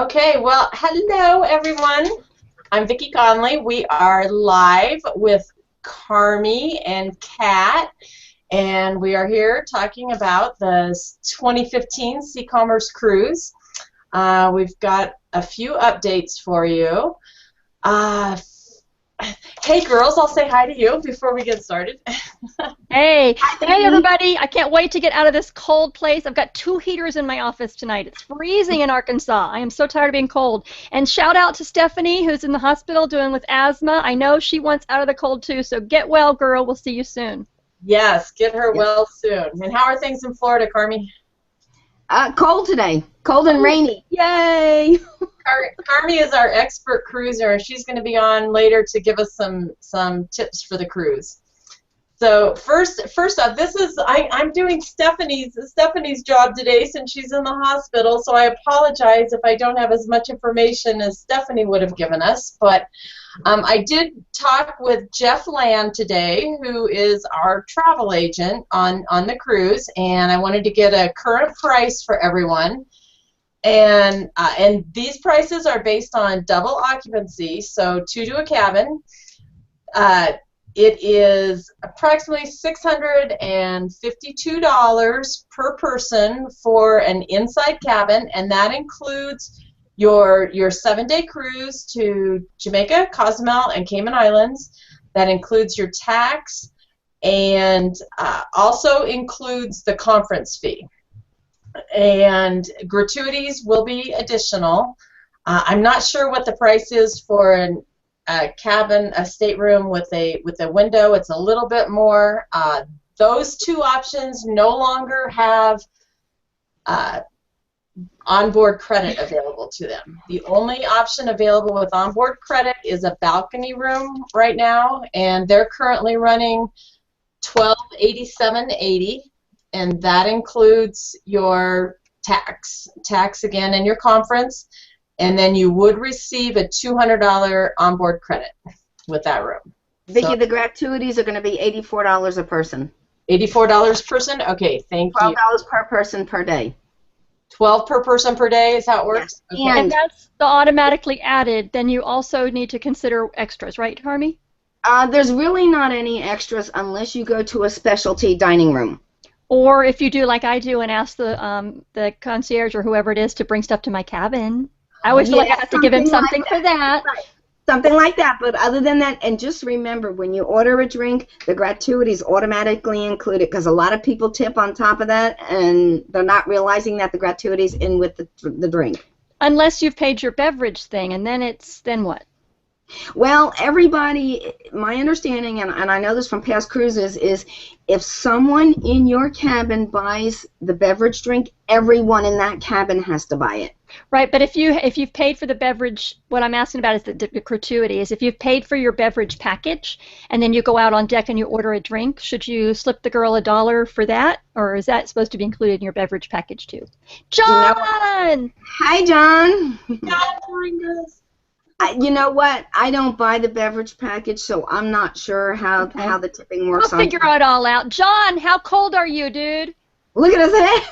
Okay, well, hello everyone. I'm Vicki Conley. We are live with Carmi and Kat, and we are here talking about the 2015 Sea Commerce Cruise. We've got a few updates for you. Uh, hey girls, I'll say hi to you before we get started. Hey, hey everybody. I can't wait to get out of this cold place. I've got 2 heaters in my office tonight. It's freezing in Arkansas. I am so tired of being cold. And shout out to Stephanie, who's in the hospital dealing with asthma. I know she wants out of the cold too, so get well, girl. We'll see you soon. Yes, get her well soon. And how are things in Florida, Carmi? Cold today. Cold and rainy. Yay! Carmi is our expert cruiser, and she's going to be on later to give us some tips for the cruise. So first off, I'm doing Stephanie's job today since she's in the hospital. So I apologize if I don't have as much information as Stephanie would have given us. But I did talk with Jeff Land today, who is our travel agent on the cruise, and I wanted to get a current price for everyone. And these prices are based on double occupancy, so 2 to a cabin. It is approximately $652 per person for an inside cabin, and that includes your 7-day cruise to Jamaica, Cozumel, and Cayman Islands. That includes your tax and also includes the conference fee. And gratuities will be additional. I'm not sure what the price is for a cabin, a stateroom with a window. It's a little bit more. Those two options no longer have onboard credit available to them. The only option available with onboard credit is a balcony room right now, and they're currently running $1287.80, and that includes your tax again, and your conference. And then you would receive a $200 onboard credit with that room. Vicki, so, the gratuities are going to be $84 a person. $84 per person? Okay, thank you. $12 per person per day. 12 per person per day is how it works? Yes. Okay. And that's the automatically added. Then you also need to consider extras, right, Harmy? There's really not any extras unless you go to a specialty dining room. Or if you do like I do and ask the concierge or whoever it is to bring stuff to my cabin. I always feel like I have to give him something for that. Right. Something like that, but other than that, and just remember, when you order a drink, the gratuity is automatically included because a lot of people tip on top of that, and they're not realizing that the gratuity is in with the drink. Unless you've paid your beverage thing, and then what? Well, everybody, my understanding, and I know this from past cruises, is if someone in your cabin buys the beverage drink, everyone in that cabin has to buy it. Right, but if you've paid for the beverage, what I'm asking about is the gratuity. Is if you've paid for your beverage package and then you go out on deck and you order a drink, should you slip the girl $1 for that, or is that supposed to be included in your beverage package too? John! Hi, John! Hi, you know what? I don't buy the beverage package, so I'm not sure how the tipping works. I'll figure it all out. John, how cold are you, dude? Look at his head.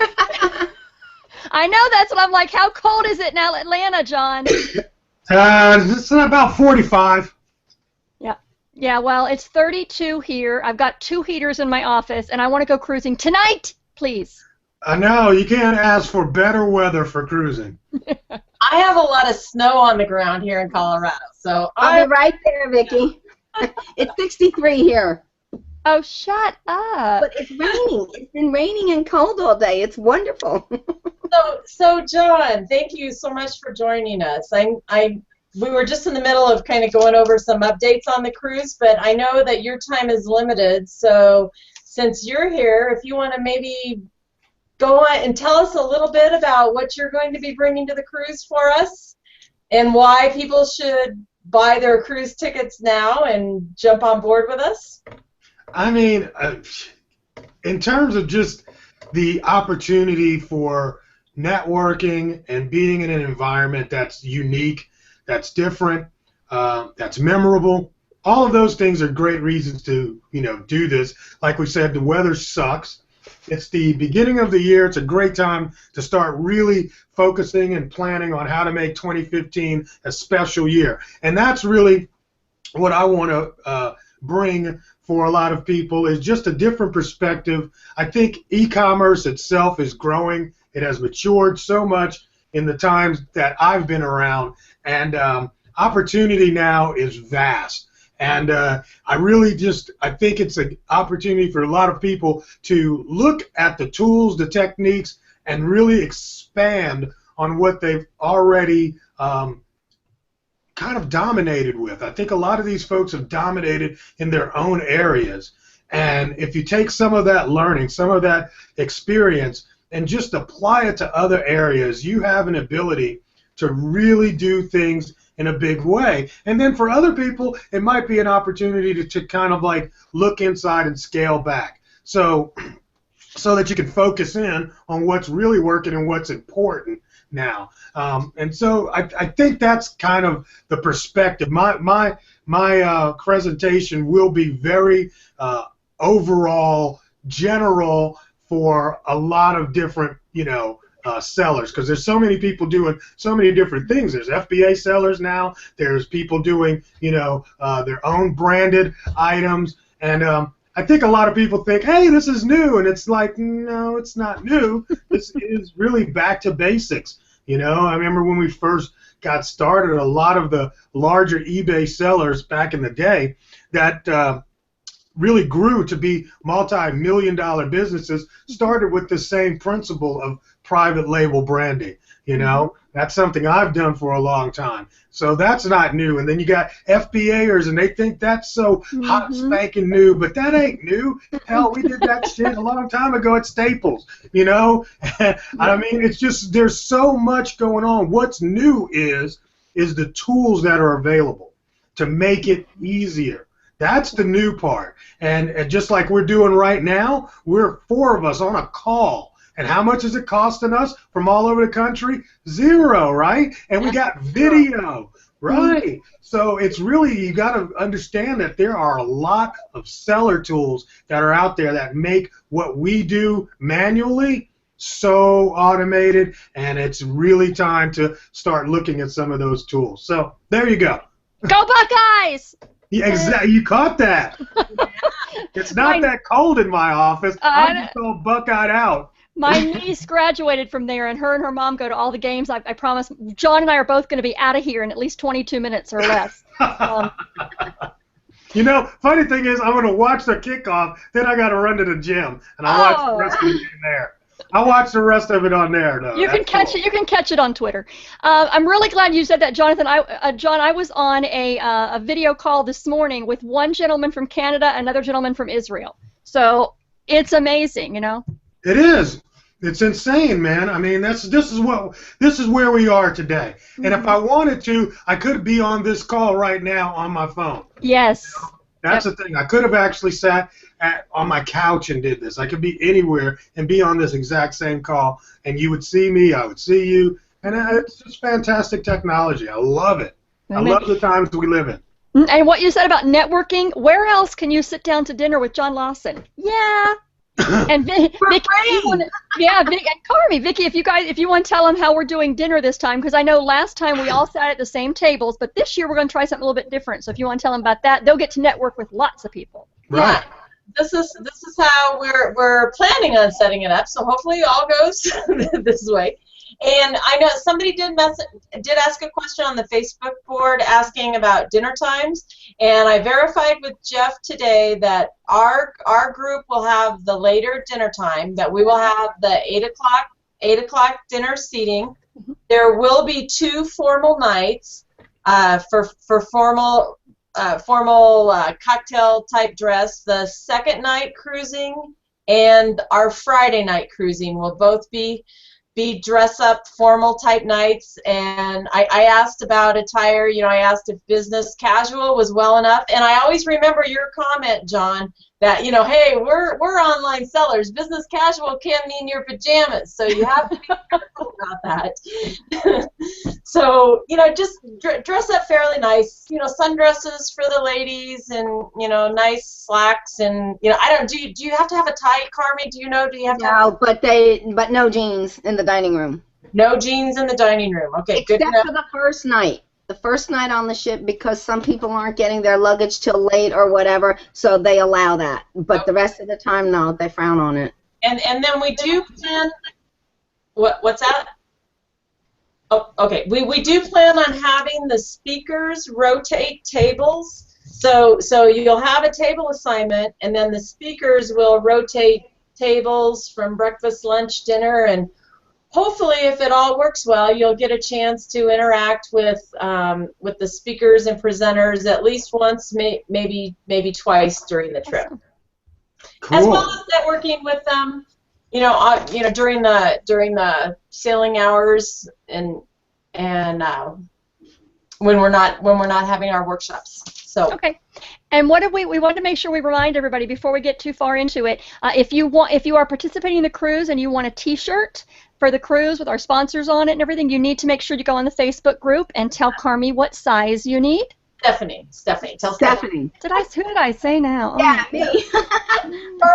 I know, that's what I'm like. How cold is it in Atlanta, John? It's about 45. Yeah. Well, it's 32 here. I've got 2 heaters in my office, and I want to go cruising tonight, please. I know, you can't ask for better weather for cruising. I have a lot of snow on the ground here in Colorado, so I'll be right there, Vicki. It's 63 here. Oh, shut up. But it's raining. It's been raining and cold all day. It's wonderful. So John, thank you so much for joining us. We were just in the middle of kind of going over some updates on the cruise, but I know that your time is limited, so since you're here, if you want to maybe go on and tell us a little bit about what you're going to be bringing to the cruise for us and why people should buy their cruise tickets now and jump on board with us. I mean, in terms of just the opportunity for networking and being in an environment that's unique, that's different, that's memorable, all of those things are great reasons to, do this. Like we said, the weather sucks. It's the beginning of the year. It's a great time to start really focusing and planning on how to make 2015 a special year. And that's really what I want to bring for a lot of people, is just a different perspective. I think e-commerce itself is growing. It has matured so much in the times that I've been around, and opportunity now is vast. And I think it's an opportunity for a lot of people to look at the tools, the techniques, and really expand on what they've already kind of dominated with. I think a lot of these folks have dominated in their own areas. And if you take some of that learning, some of that experience, and just apply it to other areas, you have an ability to really do things in a big way. And then for other people, it might be an opportunity to kind of like look inside and scale back. So that you can focus in on what's really working and what's important now. And so I think that's kind of the perspective. My presentation will be very overall, general for a lot of different, sellers, because there's so many people doing so many different things. There's FBA sellers now. There's people doing, their own branded items. And I think a lot of people think, hey, this is new, and it's like, no, it's not new. This is really back to basics. I remember when we first got started, a lot of the larger eBay sellers back in the day that really grew to be multi-million-dollar businesses started with the same principle of private label branding. That's something I've done for a long time. So that's not new. And then you got FBAers, and they think that's so hot, spanking new, but that ain't new. Hell, we did that shit a long time ago at Staples, I mean, it's just, there's so much going on. What's new is the tools that are available to make it easier. That's the new part. And just like we're doing right now, we're 4 of us on a call. And how much is it costing us from all over the country? 0, right? And we got video, right? So it's really, you got to understand that there are a lot of seller tools that are out there that make what we do manually so automated, and it's really time to start looking at some of those tools. So there you go. Go Buckeyes! Yeah, exactly. You caught that. It's not that cold in my office. I'm just all buck-eyed out. My niece graduated from there, and her mom go to all the games. I promise. John and I are both going to be out of here in at least 22 minutes or less. Funny thing is, I'm going to watch the kickoff, then I got to run to the gym, and I watch the rest of it in there. I watch the rest of it on there, though. You can catch it. You can catch it on Twitter. I'm really glad you said that, Jonathan. John, I was on a video call this morning with one gentleman from Canada, another gentleman from Israel. So it's amazing, It is. It's insane, man. I mean, this is where we are today. And if I wanted to, I could be on this call right now on my phone. Yes. That's the thing. I could have actually sat on my couch and did this. I could be anywhere and be on this exact same call, and you would see me, I would see you, and it's just fantastic technology. I love it. I love the times we live in. And what you said about networking, where else can you sit down to dinner with John Lawson? Yeah. And Vicki, and Carmi, Vicki, if you want to tell them how we're doing dinner this time, because I know last time we all sat at the same tables, but this year we're going to try something a little bit different. So if you want to tell them about that, they'll get to network with lots of people. Right. Yeah. This is how we're planning on setting it up. So hopefully it all goes this way. And I know somebody did ask a question on the Facebook board asking about dinner times, and I verified with Jeff today that our group will have the later dinner time, that we will have the 8 o'clock dinner seating. There will be 2 formal nights for formal cocktail type dress. The second night cruising and our Friday night cruising will both be dress up formal type nights. And I asked about attire, I asked if business casual was well enough, and I always remember your comment, John, that, you know, hey, we're online sellers. Business casual can mean your pajamas, so you have to be careful about that. So, you know, just dress up fairly nice. You know, sundresses for the ladies, and, you know, nice slacks, and, you know, I don't. Do you have to have a tie, Carmi? Do you know? Do you have to? No, but no jeans in the dining room. No jeans in the dining room. Okay, good. Except for the first night. The first night on the ship, because some people aren't getting their luggage till late or whatever, so they allow that. But the rest of the time, no, they frown on it. And then we do plan. What's that? Oh, okay. We do plan on having the speakers rotate tables. So you'll have a table assignment, and then the speakers will rotate tables from breakfast, lunch, dinner, and hopefully, if it all works well, you'll get a chance to interact with the speakers and presenters at least once, maybe twice during the trip, Cool. as well as networking with them. You know, during the sailing hours and when we're not having our workshops. So. Okay. And what do we want to make sure we remind everybody before we get too far into it. If you are participating in the cruise and you want a T-shirt for the cruise with our sponsors on it and everything, you need to make sure you go on the Facebook group and tell Carmi what size you need. Stephanie, tell Stephanie. Who did I say now? Yeah, me.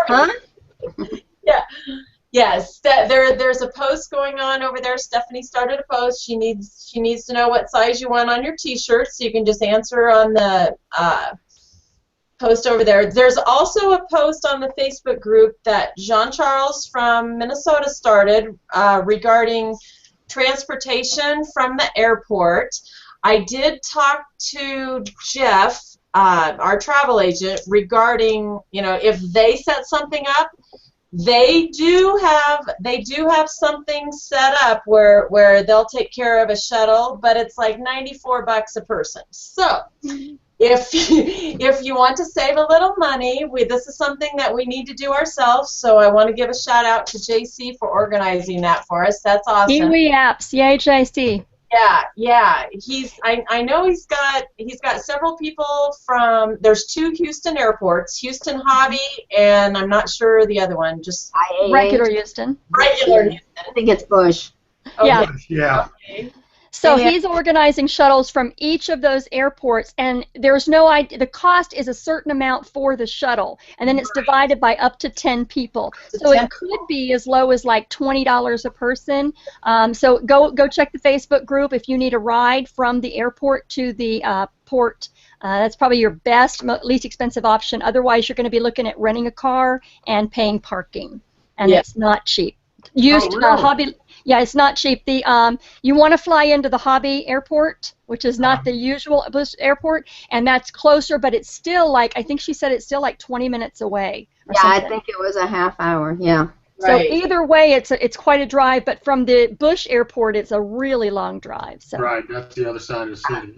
Huh? Yeah. Yes, there's a post going on over there. Stephanie started a post. She needs to know what size you want on your T-shirt, so you can just answer on the post over there. There's also a post on the Facebook group that Jean-Charles from Minnesota started regarding transportation from the airport. I did talk to Jeff, our travel agent, regarding, you know, if they set something up. They do have something set up where they'll take care of a shuttle, but it's like $94 a person. So if you want to save a little money, this is something that we need to do ourselves. So I want to give a shout out to JC for organizing that for us. That's awesome. Kiwi apps, yay JC. Yeah. I know he's got several people from. There's 2 Houston airports, Houston Hobby, and I'm not sure the other one. Just regular Houston. Regular Houston. I think it's Bush. Okay. Yeah. Okay. So he's organizing shuttles from each of those airports, and there's no idea. The cost is a certain amount for the shuttle, and then it's divided by up to 10 people. So it could be as low as like $20 a person. So go check the Facebook group if you need a ride from the airport to the port. That's probably your best, least expensive option. Otherwise, you're going to be looking at renting a car and paying parking, and it's not cheap. Hobby. Yeah, it's not cheap. You want to fly into the Hobby airport, which is not the usual airport, and that's closer, but it's still like, I think she said it's still like 20 minutes away. Or something. I think it was a half hour. Yeah. So either way, it's quite a drive, but from the Bush airport, it's a really long drive. So. Right, that's the other side of the city.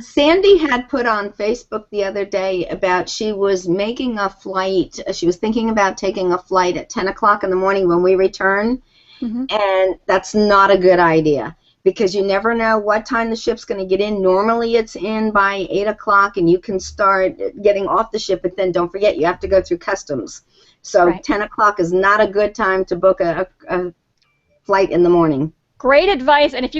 Sandy had put on Facebook the other day about she was making a flight. She was thinking about taking a flight at 10 o'clock in the morning when we return. And that's not a good idea because you never know what time the ship's going to get in. Normally it's in by 8 o'clock and you can start getting off the ship, but then don't forget you have to go through customs. So 10 o'clock is not a good time to book a flight in the morning. Great advice, and if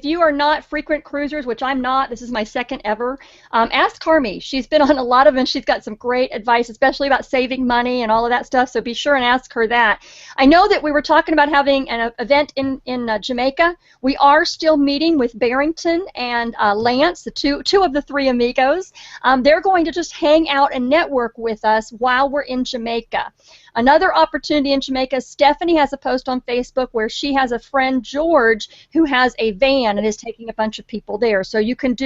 you are not frequent cruisers, which I'm not, this is my second ever, ask Carmi. She's been on a lot of them. She's got some great advice, especially about saving money and all of that stuff, so be sure and ask her that. I know that we were talking about having an event in Jamaica. We are still meeting with Barrington and Lance, the two of the 3 amigos. They're going to just hang out and network with us while we're in Jamaica. Another opportunity in Jamaica, Stephanie has a post on Facebook where she has a friend, George, who has a van and is taking a bunch of people there. So you can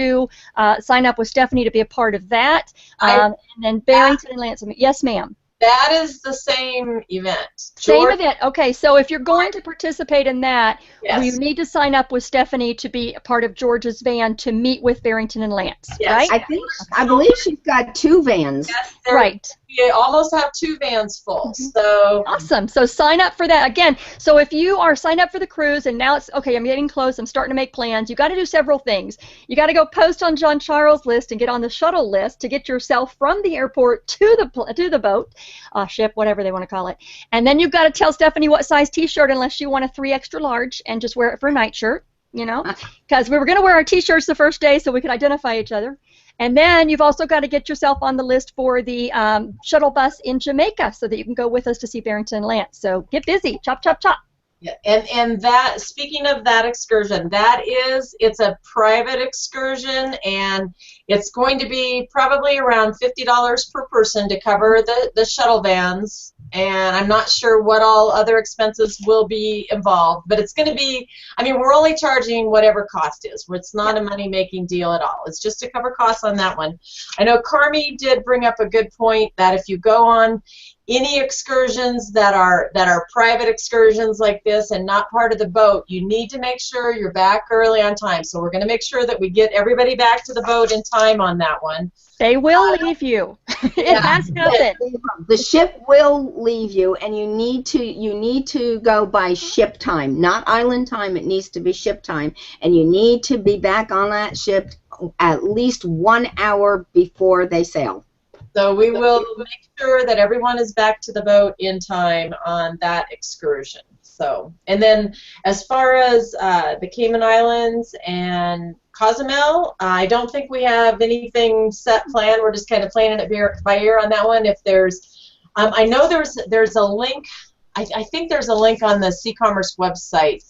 sign up with Stephanie to be a part of that. And then Barrington and Lance. Yes, ma'am. That is the same event. Same event. Okay, so if you're going to participate in that, you need to sign up with Stephanie to be a part of George's van to meet with Barrington and Lance, right? I believe she's got 2 vans. Yes, we almost have 2 vans full. So awesome. So sign up for that again. So if you are signed up for the cruise and now it's okay, I'm getting close, I'm starting to make plans, you got to do several things. You got to go post on John Charles' list and get on the shuttle list to get yourself from the airport to the boat, ship, whatever they want to call it. And then you've got to tell Stephanie what size T-shirt, unless you want a 3 extra large, and just wear it for a nightshirt. Because we were going to wear our T-shirts the first day so we could identify each other. And then you've also got to get yourself on the list for the shuttle bus in Jamaica so that you can go with us to see Barrington and Lance. So get busy. Chop, chop, chop. Yeah, and that, speaking of that excursion, it's a private excursion, and it's going to be probably around $50 per person to cover the shuttle vans, and I'm not sure what all other expenses will be involved, but it's going to be, I mean, we're only charging whatever cost is. It's not a money-making deal at all. It's just to cover costs on that one. I know Carmi did bring up a good point that if you go on any excursions that are private excursions like this and not part of the boat, you need to make sure you're back early on time. So we're going to make sure that we get everybody back to the boat in time on that one. They will leave you. It has happened. The ship will leave you, and you need to go by ship time, not island time. It needs to be ship time, and you need to be back on that ship at least 1 hour before they sail. So we will make sure that everyone is back to the boat in time on that excursion. So, and then as far as the Cayman Islands and Cozumel, I don't think we have anything set planned. We're just kind of playing it by ear on that one. If there's, I know there's a link. I think there's a link on the Sea Commerce website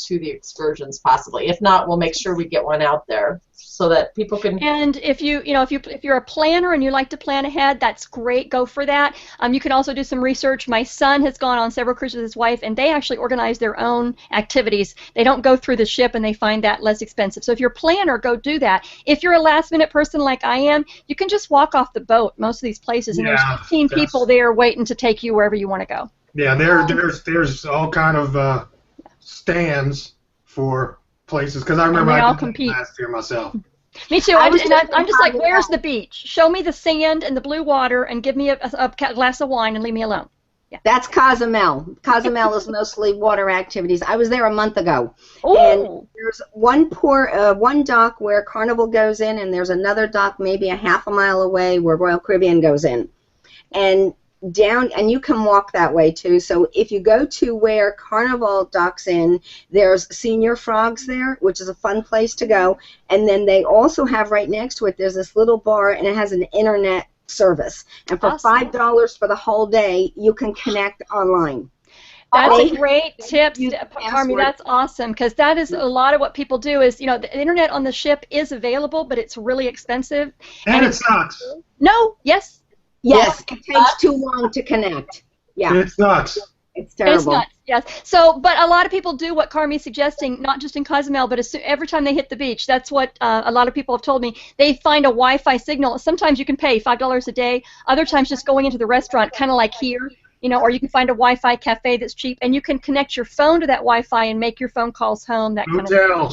to the excursions, possibly. If not, we'll make sure we get one out there so that people can. And if you're a planner and you like to plan ahead, that's great. Go for that. You can also do some research. My son has gone on several cruises with his wife, and they actually organize their own activities. They don't go through the ship, and they find that less expensive. So if you're a planner, go do that. If you're a last-minute person like I am, you can just walk off the boat most of these places, and there's 15 people there waiting to take you wherever you want to go. Yeah, there's all kind of stands for places, because I remember I did that last year myself. Me too. I'm just like, where's the beach? Show me the sand and the blue water, and give me a glass of wine and leave me alone. Yeah. That's Cozumel. Cozumel is mostly water activities. I was there a month ago. Ooh. And there's one dock where Carnival goes in, and there's another dock maybe a half a mile away where Royal Caribbean goes in. And you can walk that way too. So if you go to where Carnival docks in, there's Senior Frogs there, which is a fun place to go. And then they also have right next to it, there's this little bar, and it has an internet service. And for $5 for the whole day, you can connect online. That's a great tip, Carmi. That's awesome, because that is a lot of what people do. Is the internet on the ship is available, but it's really expensive. And it sucks. No. Yes. Yes, it takes too long to connect. Yeah. It sucks. It's terrible. It's nuts, yes. So, but a lot of people do what Carmi's suggesting, not just in Cozumel, but every time they hit the beach. That's what a lot of people have told me. They find a Wi-Fi signal. Sometimes you can pay $5 a day. Other times just going into the restaurant, kind of like here, or you can find a Wi-Fi cafe that's cheap, and you can connect your phone to that Wi-Fi and make your phone calls home. That kind of thing.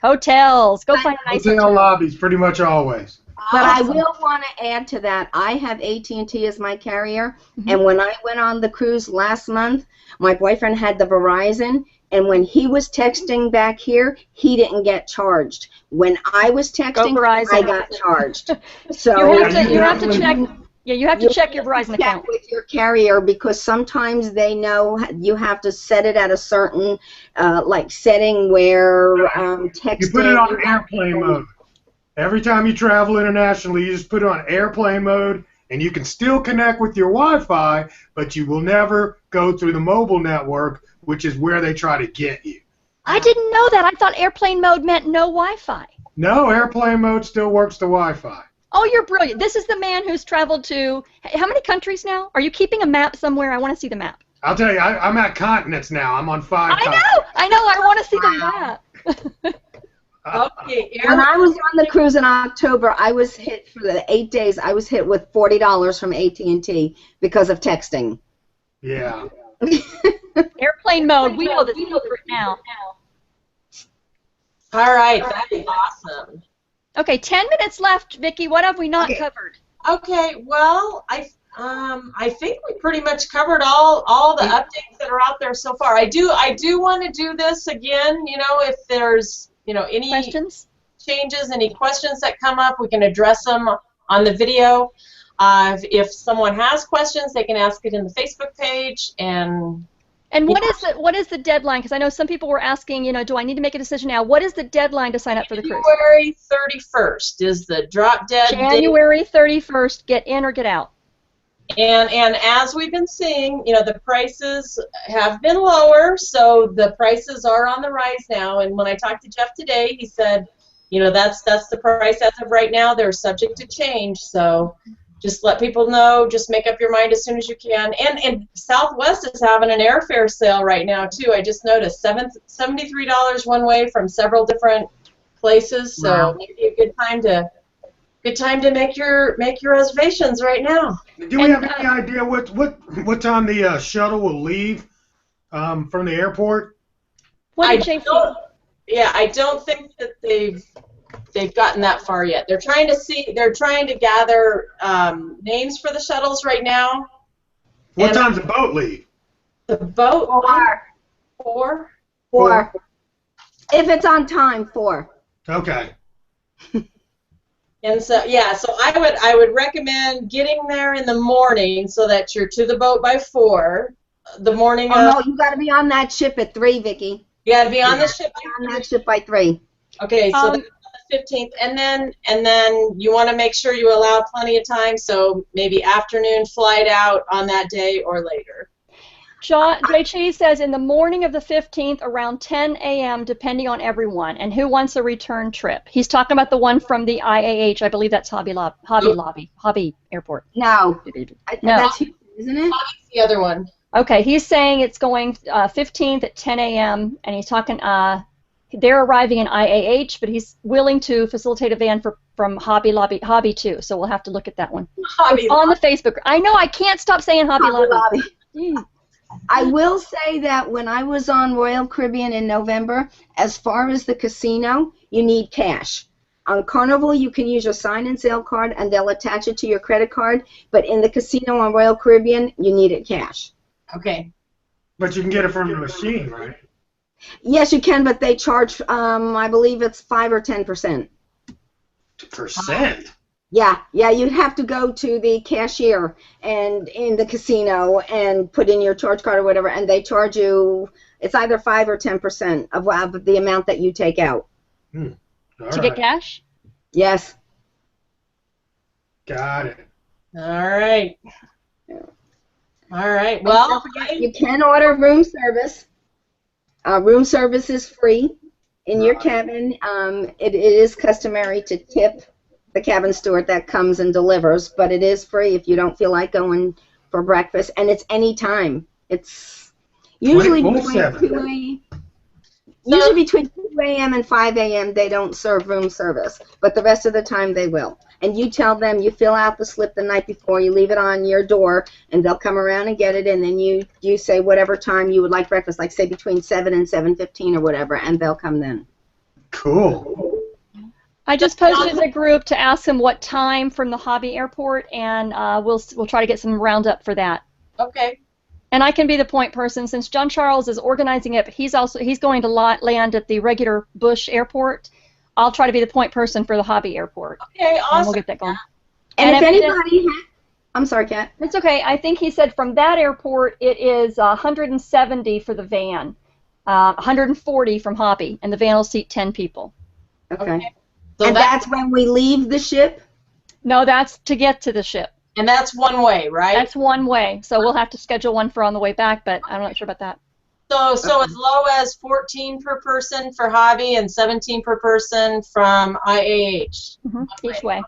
Hotels. Go find a nice hotel lobbies, pretty much always. But I will want to add to that, I have AT&T as my carrier, and when I went on the cruise last month, my boyfriend had the Verizon, and when he was texting back here, he didn't get charged. When I was texting, I got charged. So you have to check. Yeah, you have to check your Verizon account with your carrier, because sometimes they know you have to set it at a certain setting where texting. You put it on airplane mode. Every time you travel internationally, you just put it on airplane mode, and you can still connect with your Wi-Fi, but you will never go through the mobile network, which is where they try to get you. I didn't know that. I thought airplane mode meant no Wi-Fi. No, airplane mode still works the Wi-Fi. Oh, you're brilliant. This is the man who's traveled to how many countries now? Are you keeping a map somewhere? I want to see the map. I'll tell you, I'm at continents now. I'm on 5 continents. I know. I want to see the map. Okay. When I was on the cruise in October, I was hit for the 8 days. I was hit with $40 from AT&T because of texting. Yeah. Airplane mode. We know the secret now. All right. That's awesome. Okay, 10 minutes left, Vicki. What have we not covered? Okay. Well, I think we pretty much covered all the updates that are out there so far. I do want to do this again. You know, if there's any Questions? changes, any questions that come up, we can address them on the video. If someone has questions, they can ask it in the Facebook page. And what is the deadline? Because I know some people were asking, do I need to make a decision now? What is the deadline to sign up for the cruise? January 31st is the drop dead date. January 31st. Get in or get out. And as we've been seeing, the prices have been lower, so the prices are on the rise now. And when I talked to Jeff today, he said, that's the price as of right now. They're subject to change, so just let people know. Just make up your mind as soon as you can. And Southwest is having an airfare sale right now too. I just noticed $73 one way from several different places. So Wow. maybe a good time to make your reservations right now. Do we have any idea what time the shuttle will leave from the airport? What I did JC? don't think that they've gotten that far yet. They're trying to gather names for the shuttles right now. What time's the boat leave? The boat? 4. 4? If it's on time, 4. Okay. And so I would recommend getting there in the morning so that you're to the boat by 4. The morning Oh no, you got to be on that ship at 3, Vicki. you got to be on the ship. On that ship by 3. Okay, so that's the 15th, and then you want to make sure you allow plenty of time, so maybe afternoon flight out on that day or later. JC says in the morning of the 15th around 10 a.m. depending on everyone. And who wants a return trip? He's talking about the one from the IAH. I believe that's Hobby Airport. No. No. That's Houston, isn't it? That's the other one. Okay, he's saying it's going 15th at 10 a.m. and he's talking they're arriving in IAH, but he's willing to facilitate a van from Hobby too. So we'll have to look at that one. Hobby On the Facebook. I know I can't stop saying Hobby Lobby. Mm. I will say that when I was on Royal Caribbean in November, as far as the casino, you need cash. On Carnival, you can use your sign and sale card, and they'll attach it to your credit card. But in the casino on Royal Caribbean, you need it cash. Okay. But you can get it from the machine, right? Yes, you can, but they charge, I believe it's 5 or 10%. Percent? Yeah, you'd have to go to the cashier and in the casino and put in your charge card or whatever, and they charge you, it's either 5 or 10% of the amount that you take out. To get cash? Yes. Got it. All right. All right. And Well, don't forget, you can order room service. Room service is free in your cabin. It is customary to tip the cabin steward that comes and delivers, but it is free if you don't feel like going for breakfast, and it's any time. It's usually between 2 a.m. and 5 a.m. they don't serve room service, but the rest of the time they will. And you tell them, you fill out the slip the night before, you leave it on your door, and they'll come around and get it, and then you say whatever time you would like breakfast, like say between 7 and 7:15 or whatever, and they'll come then. Cool. I just posted in the group to ask him what time from the Hobby Airport, and we'll try to get some roundup for that. okay. And I can be the point person since John Charles is organizing it. But he's going to land at the regular Bush Airport. I'll try to be the point person for the Hobby Airport. Okay, awesome. And we'll get that going. And if anybody, I'm sorry, Kat. It's okay. I think he said from that airport it is 170 for the van, 140 from Hobby, and the van will seat 10 people. Okay. So And that's when we leave the ship? No, that's to get to the ship. And that's one way, right? That's one way. So we'll have to schedule one for on the way back, but I'm not sure about that. So as low as 14 per person for Hobby and 17 per person from IAH. Each way.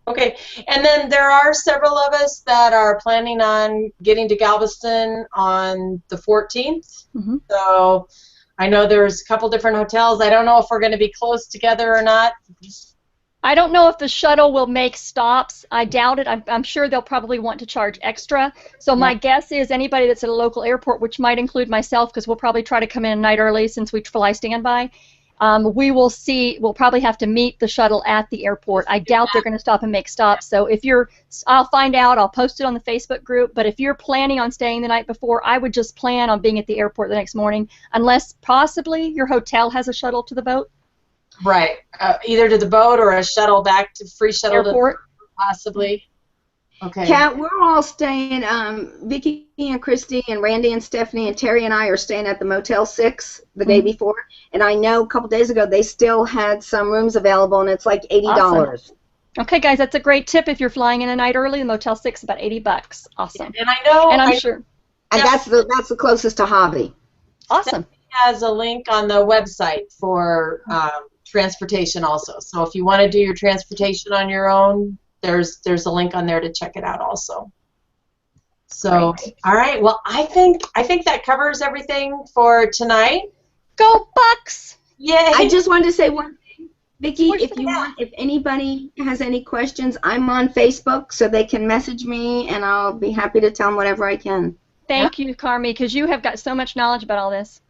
Okay, and then there are several of us that are planning on getting to Galveston on the 14th. So I know there's a couple different hotels. I don't know if we're going to be close together or not. I don't know if the shuttle will make stops. I doubt it. I'm sure they'll probably want to charge extra. So my guess is anybody that's at a local airport, which might include myself, because we'll probably try to come in a night early since we fly standby. we will see. We'll probably have to meet the shuttle at the airport. I doubt they're going to stop and make stops. So if you're, I'll find out. I'll post it on the Facebook group. But if you're planning on staying the night before, I would just plan on being at the airport the next morning, unless possibly your hotel has a shuttle to the boat. Right. Either to the boat or a shuttle back to free shuttle Airport. to possibly. Okay. Kat, we're all staying, Vicki and Christy and Randy and Stephanie and Terry and I are staying at the Motel 6 the day before. And I know a couple days ago they still had some rooms available, and it's like $80. Awesome. Okay, guys, that's a great tip. If you're flying in a night early, the Motel 6 is about $80. Awesome. And I know. And I'm sure. And that's the closest to Hobby. Awesome. Has a link on the website for transportation also. So if you want to do your transportation on your own, there's a link on there to check it out also. So, all right. Well, I think that covers everything for tonight. Go Bucks! Yay! I just wanted to say one thing, Vicki. If anybody has any questions, I'm on Facebook, so they can message me, and I'll be happy to tell them whatever I can. Thank you, Carmi, because you have got so much knowledge about all this.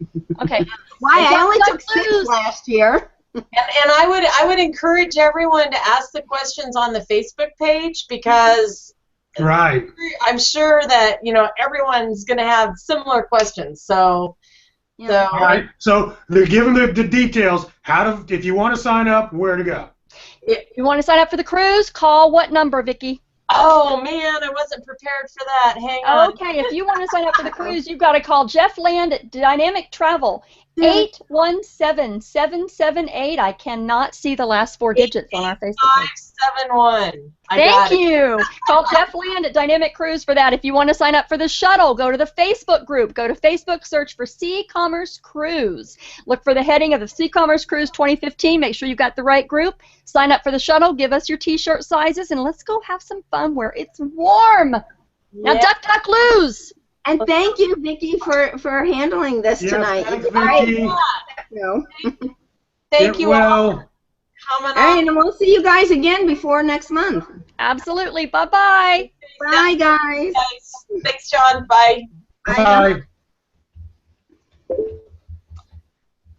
Okay. Why? I only took 6 last year. And I would encourage everyone to ask the questions on the Facebook page, because I'm sure that everyone's going to have similar questions. So Yeah. All right. So they're giving the details. If you want to sign up, where to go? If you want to sign up for the cruise, call what number, Vicki? Oh man, I wasn't prepared for that. Hang on. Okay, if you want to sign up for the cruise, you've got to call Jeff Land at Dynamic Travel. 817-778. I cannot see the last 4 digits on our Facebook page. 571. Thank you. Call Jeff Land at Dynamic Cruise for that. If you want to sign up for the shuttle, go to the Facebook group. Go to Facebook, search for Sea Commerce Cruise. Look for the heading of the Sea Commerce Cruise 2015. Make sure you've got the right group. Sign up for the shuttle. Give us your T-shirt sizes, and let's go have some fun where it's warm. Now, duck, duck, lose. And thank you, Vicki, for handling this tonight. Thanks, You guys- Vicki. Thank you all for coming All right, on. and we'll see you guys again before next month. Absolutely. Bye-bye. Bye, guys. Thanks, John. Bye. Bye.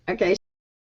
Okay.